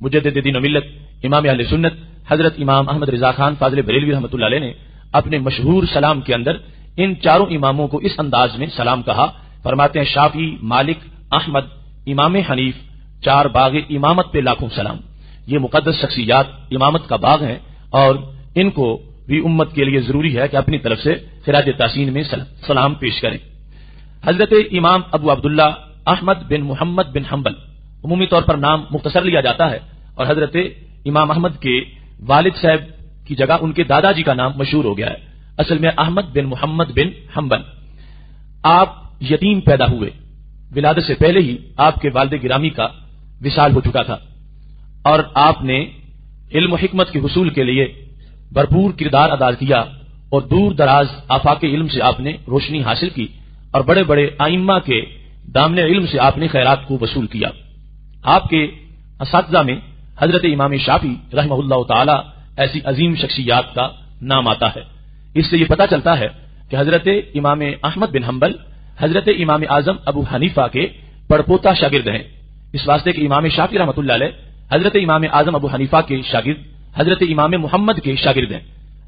मुजद्दिद दीन व मिल्लत इमाम अहले सुन्नत हजरत इमाम अहमद रजा खान फाजिल बरेलवी रहमतुल्लाह अलैह ने अपने मशहूर सलाम के अंदर इन चारों इमामों को इस अंदाज में सलाम कहा। फरमाते हैं, शाफी, मालिक, अहमद, इमाम हनीफ, चार बाग इमामत पे लाखों सलाम। ये मुकद्दस शख्सियात इमामत का बाग हैं और इनको भी उम्मत के लिए जरूरी है कि अपनी तरफ से खिराज तासीन में सलाम पेश करें। हजरत इमाम अबू अब्दुल्ला अहमद बिन मोहम्मद बिन हम्बल, उमूमी तौर पर नाम मुख्तसर लिया जाता है और हजरत इमाम अहमद के वालिद साहब की जगह उनके दादाजी का नाम मशहूर हो गया है। असल में अहमद बिन मोहम्मद बिन हम्बल। आप यतीम पैदा हुए, विलादत से पहले ही आपके वालिद गिरामी का विसाल हो चुका था और आपने इल्म हिकमत के हुसूल के लिए भरपूर किरदार अदा किया और दूर दराज आफाके इल्म से आपने रोशनी हासिल की और बड़े बड़े आइम्मा के दामने इल्म से आपने खैरात को वसूल किया। आपके असातिज़ा में हजरत इमाम शाफी रहमहुल्लाह ताला ऐसी अजीम शख्सियात का नाम आता है। इससे यह पता चलता है कि हजरत इमाम अहमद बिन हम्बल हजरत इमाम आजम अबू हनीफा के पड़पोता शागिर्द हैं। इस वास्ते कि इमाम शाफी रहमतुल्लाह अलैह हजरत इमाम आजम अबू हनीफा के शागिर्द हजरत इमाम मुहम्मद के शागिर्द हैं।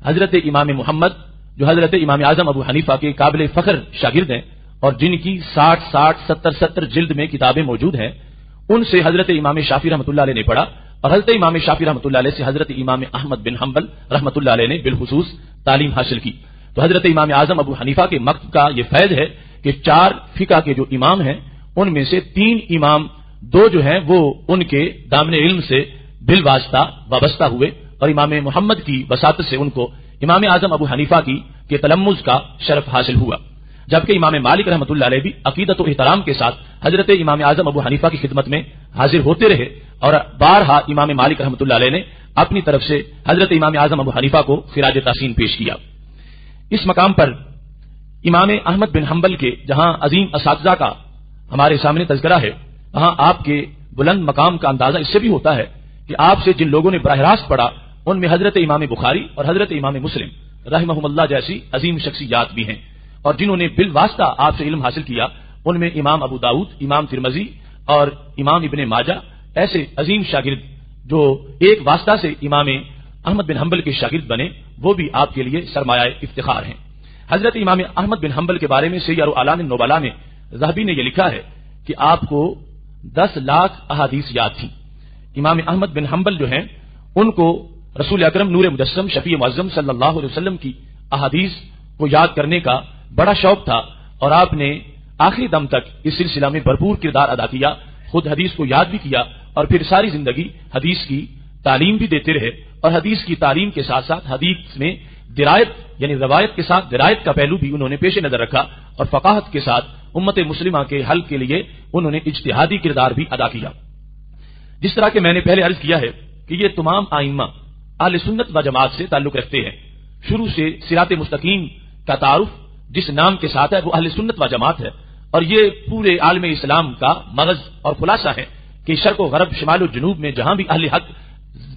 हजरत इमाम मुहम्मद जो हजरत इमाम आजम अबू हनीफा के काबिल फख्र शागिर्द हैं और जिनकी 60 70 जिल्द में किताबें मौजूद हैं, उनसे हजरत इमाम शाफी रहमतुल्लाह अलैह ने पढ़ा और हजरत इमाम शाफी रहमतुल्लाह अलैह से हजरत इमाम अहमद बिन हम्बल रहमतुल्लाह अलैह ने बिलखुसूस तालीम हासिल की। तो हजरत इमाम आजम अबू हनीफा के मक्त का यह फैज है कि 4 फिका के जो इमाम हैं उनमें से 3 इमाम, 2 जो हैं वो उनके दामने इल्म से बिल वास्ता वाबस्ता हुए और इमाम मोहम्मद की वसात से उनको इमाम आजम अबू हनीफा की के तलम्मुज का शरफ हासिल हुआ। जबकि इमाम मालिक रहमतुल्लाह अलैह भी अकीदत और एहतराम के साथ हजरत इमाम आजम अबू हनीफा की खिदमत में हाजिर होते रहे और बारहा इमाम मालिक रहमतुल्लाह अलैह ने अपनी तरफ से हजरत इमाम आजम अबू हनीफा को खिराज तासीन पेश किया। इस मकाम पर इमाम अहमद बिन हम्बल के जहां अजीम असातिज़ा का हमारे सामने तज़किरा है, वहां आपके बुलंद मकाम का अंदाजा इससे भी होता है कि आपसे जिन लोगों ने बराह रास्त पढ़ा उनमें हजरत इमाम बुखारी और हजरत इमाम मुस्लिम रहमहुमुल्लाह जैसी अजीम शख्सियात भी हैं और जिन्होंने बिल वास्ता आपसे इल्म हासिल किया उनमें इमाम अबू दाऊद, इमाम तिरमिज़ी और इमाम इब्ने माजा ऐसे अजीम शागिर्द जो एक वास्ता से इमाम अहमद बिन हम्बल के शागिर्द बने, वो भी आपके लिए सरमाया इफ्तिखार हैं। हजरत इमाम अहमद बिन हम्बल के बारे में सैयर आलाम नोबला में ज़हबी ने यह लिखा है कि आपको 10 लाख अहादीस याद थी। इमाम अहमद बिन हम्बल जो हैं उनको रसूल अकरम नूर मुजस्सम शफी मुअज़्ज़म सल्लल्लाहु अलैहि वसल्लम की अहादीस को याद करने का बड़ा शौक था और आपने आखिरी दम तक इस सिलसिला में भरपूर किरदार अदा किया, खुद हदीस को याद भी किया और फिर सारी जिंदगी हदीस की तालीम भी देते रहे और हदीस की तालीम के साथ साथ हदीस में दिरायत यानी रवायत के साथ दिरायत का पहलू भी उन्होंने पेश नजर रखा और फकाहत के साथ उम्मत मुस्लिमा के हल के लिए उन्होंने इज्तिहादी किरदार भी अदा किया। जिस तरह के मैंने पहले अर्ज किया है कि ये तमाम आइम्मा अहले सुन्नत व जमात से ताल्लुक रखते हैं। शुरू से सिरात मुस्तकीम का तारुफ जिस नाम के साथ है वो अहले सुन्नत व जमात है और ये पूरे आलम इस्लाम का मगज और खुलासा है कि शर्क व गरब, शिमाल व जनूब में जहां भी अहले हक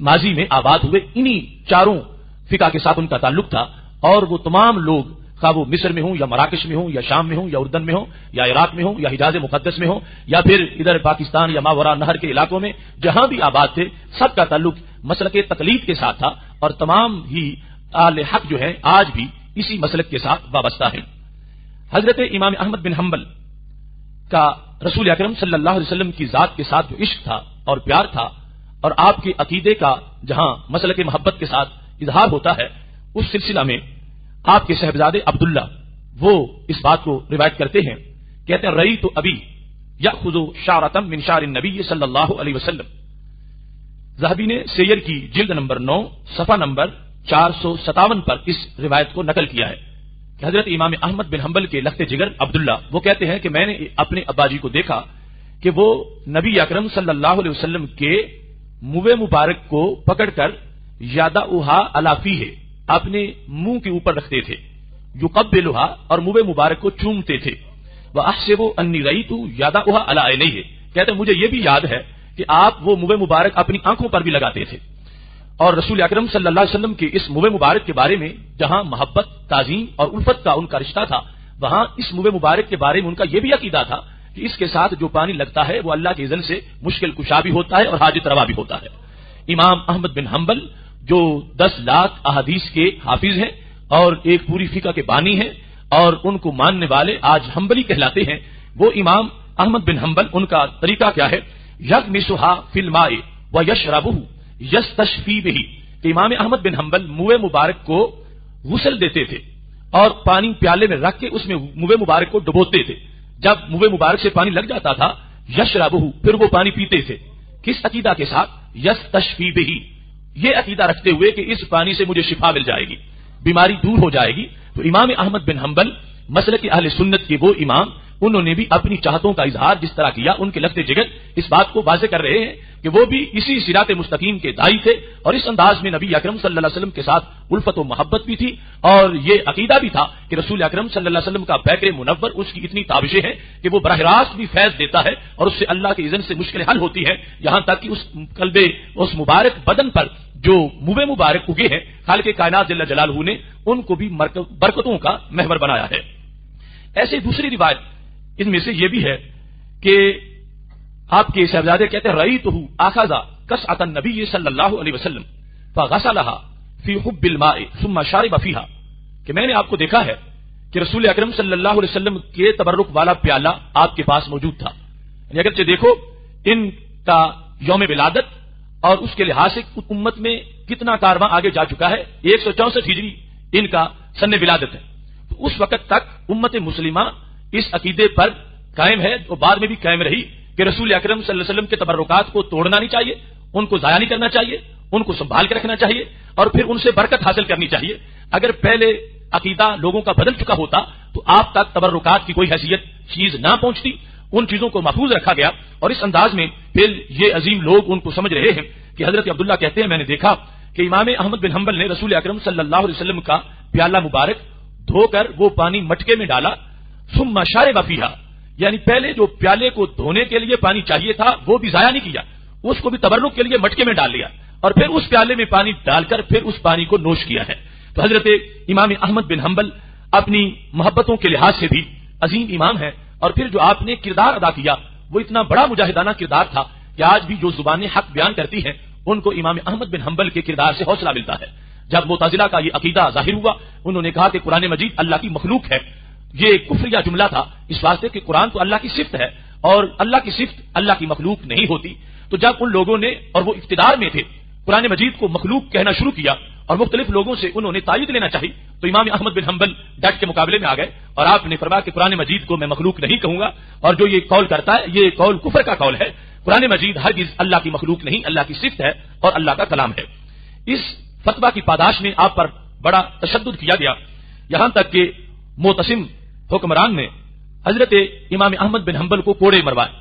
माजी में आबाद हुए, इन्हीं चारों फिका के साथ उनका ताल्लुक था और वो तमाम लोग खा वो मिस्र में हो या मराकश में हो या शाम में हो या उर्दन में हो या इराक में हो या हिजाज मुकद्दस में हो या फिर इधर पाकिस्तान या मावरा नहर के इलाकों में जहां भी आबाद थे, सबका ताल्लुक मसलक तकलीद के साथ था और तमाम ही आले हक जो है आज भी इसी मसलक के साथ वाबस्ता है। हजरत इमाम अहमद बिन हम्बल का रसूल अकरम सल्लल्लाहु अलैहि वसल्लम की जात के साथ जो इश्क था और प्यार था और आपके अकीदे का जहां मसलक मोहब्बत के साथ इजहार होता है, उस सिलसिला में आपके साहबजादे अब्दुल्ला वो इस बात को रिवायत करते हैं, कहते हैं रई तो अभी यखुज़ु शारतम मिन शार नबी सल्लल्लाहु अलैहि वसल्लम। ज़हबी ने सैयर की जिल्द नंबर 9 सफा नंबर 457 पर इस रिवायत को नकल किया है कि हजरत इमाम अहमद बिन हम्बल के लख्ते जिगर अब्दुल्ला वो कहते हैं कि मैंने अपने अब्बाजी को देखा कि वो नबी अकरम सल्लल्लाहु अलैहि वसल्लम के मुँह मुबारक को पकड़कर यादा उहा अलाफी है अपने मुंह के ऊपर रखते थे, युकब्बिलुहा और मुँह मुबारक को चूमते थे। वह अहसिबु अन्नी रईतु यादा उहा अला ऐनैहि, कहते मुझे ये भी याद है कि आप वो मुँह मुबारक अपनी आंखों पर भी लगाते थे। और रसूल अकरम सल्लल्लाहु अलैहि वसल्लम के इस मुँह मुबारक के बारे में जहां मोहब्बत, ताजीम और उल्फत का उनका रिश्ता था, वहां इस मुँह मुबारक के बारे में उनका यह भी अकीदा था कि इसके साथ जो पानी लगता है वो अल्लाह के इज़्न से मुश्किल कुशा भी होता है और हाजित रवा भी होता है। امام احمد بن حنبل جو 10 لاکھ احادیث کے حافظ ہیں اور ایک پوری فقہ کے بانی ہیں اور ان کو ماننے والے آج حنبلی کہلاتے ہیں، وہ امام احمد بن حنبل ان کا طریقہ کیا ہے؟ یغمسھا فی الماء ویشربہ یستشفی بہ، کہ امام احمد بن حنبل منہ مبارک کو غسل دیتے تھے اور پانی پیالے میں رکھ کے اس میں منہ مبارک کو ڈبوتے تھے، جب منہ مبارک سے پانی لگ جاتا تھا یشربہ، پھر وہ پانی پیتے تھے، کس عقیدہ کے ساتھ؟ یستشفی بہ، یہ عقیدہ رکھتے ہوئے کہ اس پانی سے مجھے شفا مل جائے گی، بیماری دور ہو جائے گی۔ تو امام احمد بن حنبل مسلک اہل سنت کے وہ امام، انہوں نے بھی اپنی چاہتوں کا اظہار جس طرح کیا، ان کے لگتے جگر اس بات کو واضح کر رہے ہیں کہ وہ بھی اسی صراط مستقیم کے داعی تھے اور اس انداز میں نبی اکرم صلی اللہ علیہ وسلم کے ساتھ الفت و محبت بھی تھی اور یہ عقیدہ بھی تھا کہ رسول اکرم صلی اللہ علیہ وسلم کا پیکر منور، اس کی اتنی تابشیں ہیں کہ وہ براہ راست بھی فیض دیتا ہے اور اس سے اللہ کے اذن سے مشکل حل ہوتی ہے، یہاں تک کہ اس قلب اس مبارک بدن پر جو منہ مبارک اگے ہیں خالق کائنات جل جلالہ نے ان کو بھی برکتوں کا محور بنایا ہے۔ ایسے دوسری روایت ان میں سے یہ بھی ہے کہ آپ کے صاحبزادے کہتے ہیں رأیتہ اخذ کسعۃ النبی صلی اللہ علیہ وسلم فغسلها فی حب الماء ثم شرب فیہا، کہ میں نے آپ کو دیکھا ہے کہ رسول اکرم صلی اللہ علیہ وسلم کے تبرک والا پیالہ آپ کے پاس موجود تھا، یعنی اگرچہ دیکھو ان کا یوم ولادت اور اس کے لحاظ سے امت میں کتنا کارواں آگے جا چکا ہے، 164 ہجری ان کا سن ولادت ہے، تو اس وقت تک امت مسلمہ اس عقیدے پر قائم ہے اور بعد میں بھی قائم رہی کہ رسول اکرم صلی اللہ علیہ وسلم کے تبرکات کو توڑنا نہیں چاہیے، ان کو ضائع نہیں کرنا چاہیے، ان کو سنبھال کے رکھنا چاہیے اور پھر ان سے برکت حاصل کرنی چاہیے۔ اگر پہلے عقیدہ لوگوں کا بدل چکا ہوتا تو آپ تک تبرکات کی کوئی حیثیت چیز نہ پہنچتی، ان چیزوں کو محفوظ رکھا گیا اور اس انداز میں پھر یہ عظیم لوگ ان کو سمجھ رہے ہیں کہ حضرت عبداللہ کہتے ہیں میں نے دیکھا کہ امام احمد بن حنبل نے رسول اکرم صلی اللہ علیہ وسلم کا پیالہ مبارک دھو کر وہ پانی مٹکے میں ڈالا، ثم شرب فیہا، یعنی پہلے جو پیالے کو دھونے کے لیے پانی چاہیے تھا وہ بھی ضائع نہیں کیا، اس کو بھی تبرک کے لیے مٹکے میں ڈال لیا اور پھر اس پیالے میں پانی ڈال کر پھر اس پانی کو نوش کیا ہے۔ تو حضرت امام احمد بن حنبل اپنی محبتوں کے لحاظ سے بھی عظیم امام ہے اور پھر جو آپ نے کردار ادا کیا وہ اتنا بڑا مجاہدانہ کردار تھا کہ آج بھی جو زبانیں حق بیان کرتی ہیں ان کو امام احمد بن حنبل کے کردار سے حوصلہ ملتا ہے۔ جب معتزلہ کا یہ عقیدہ ظاہر ہوا، انہوں نے کہا کہ قرآن مجید اللہ کی مخلوق ہے، یہ کفریہ جملہ تھا اس واسطے کہ قرآن تو اللہ کی صفت ہے اور اللہ کی صفت اللہ کی مخلوق نہیں ہوتی۔ تو جب ان لوگوں نے اور وہ اقتدار میں تھے قرآن مجید کو مخلوق کہنا شروع کیا اور مختلف لوگوں سے انہوں نے تائید لینا چاہی تو امام احمد بن حنبل ڈٹ کے مقابلے میں آ گئے اور آپ نے فرمایا کہ قرآن مجید کو میں مخلوق نہیں کہوں گا اور جو یہ قول کرتا ہے یہ قول کفر کا قول ہے، قرآن مجید ہرگز اللہ کی مخلوق نہیں، اللہ کی صفت ہے اور اللہ کا کلام ہے۔ اس فتویٰ کی پاداش میں آپ پر بڑا تشدد کیا گیا، یہاں تک کہ معتصم حکمران نے حضرت امام احمد بن حنبل کو کوڑے مروائے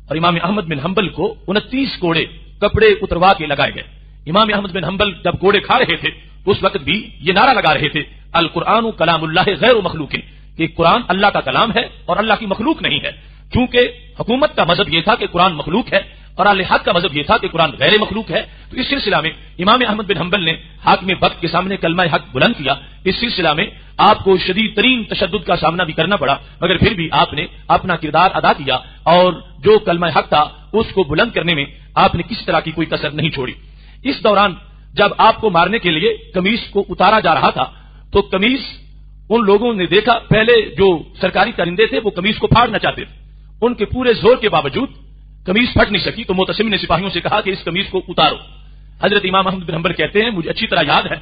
اور امام احمد بن حنبل کو 29 کوڑے کپڑے اتروا کے لگائے گئے۔ امام احمد بن حنبل جب کوڑے کھا رہے تھے اس وقت بھی یہ نعرہ لگا رہے تھے القرآن کلام اللہ غیر مخلوق، کہ قرآن اللہ کا کلام ہے اور اللہ کی مخلوق نہیں ہے۔ چونکہ حکومت کا مذہب یہ تھا کہ قرآن مخلوق ہے اور اہل حق کا مذہب یہ تھا کہ قرآن غیر مخلوق ہے، تو اس سلسلہ میں امام احمد بن حنبل نے حاکم وقت کے سامنے کلمہ حق بلند کیا۔ اس سلسلہ میں آپ کو شدید ترین تشدد کا سامنا بھی کرنا پڑا، مگر پھر بھی آپ نے اپنا کردار ادا کیا اور جو کلمہ حق تھا اس کو بلند کرنے میں آپ نے کسی طرح کی کوئی کسر نہیں چھوڑی۔ اس دوران جب آپ کو مارنے کے لیے قمیص کو اتارا جا رہا تھا تو قمیص ان لوگوں نے دیکھا، پہلے جو سرکاری درندے تھے وہ قمیص کو پھاڑنا چاہتے تھے، ان کے پورے زور کے باوجود قمیص پھٹ نہیں سکی، تو معتصم نے سپاہیوں سے کہا کہ اس قمیص کو اتارو۔ حضرت امام احمد بن حنبل کہتے ہیں مجھے اچھی طرح یاد ہے،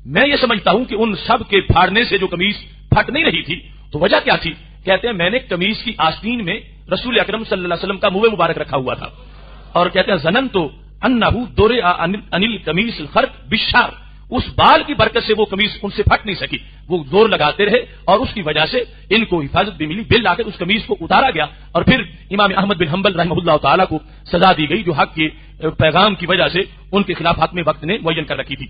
میں یہ سمجھتا ہوں کہ ان سب کے پھاڑنے سے جو قمیص پھٹ نہیں رہی تھی تو وجہ کیا تھی؟ کہتے ہیں میں نے قمیص کی آستین میں رسول اکرم صلی اللہ علیہ وسلم کا منہ مبارک رکھا ہوا تھا اور کہتے ہیں زنن تو انہ دورے انل قمیص الخرق بالشعر، اس بال کی برکت سے وہ قمیص ان سے پھٹ نہیں سکی، وہ زور لگاتے رہے اور اس کی وجہ سے ان کو حفاظت بھی ملی، بل آ کر اس قمیص کو اتارا گیا اور پھر امام احمد بن حنبل رحمہ اللہ تعالیٰ کو سزا دی گئی جو حق کے پیغام کی وجہ سے ان کے خلاف حاکم وقت نے معین کر رکھی تھی۔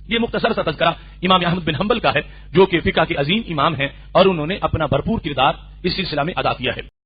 یہ مختصر سا تذکرہ امام احمد بن حنبل کا ہے جو کہ فقہ کے عظیم امام ہیں اور انہوں نے اپنا بھرپور کردار اس سلسلہ میں ادا کیا ہے۔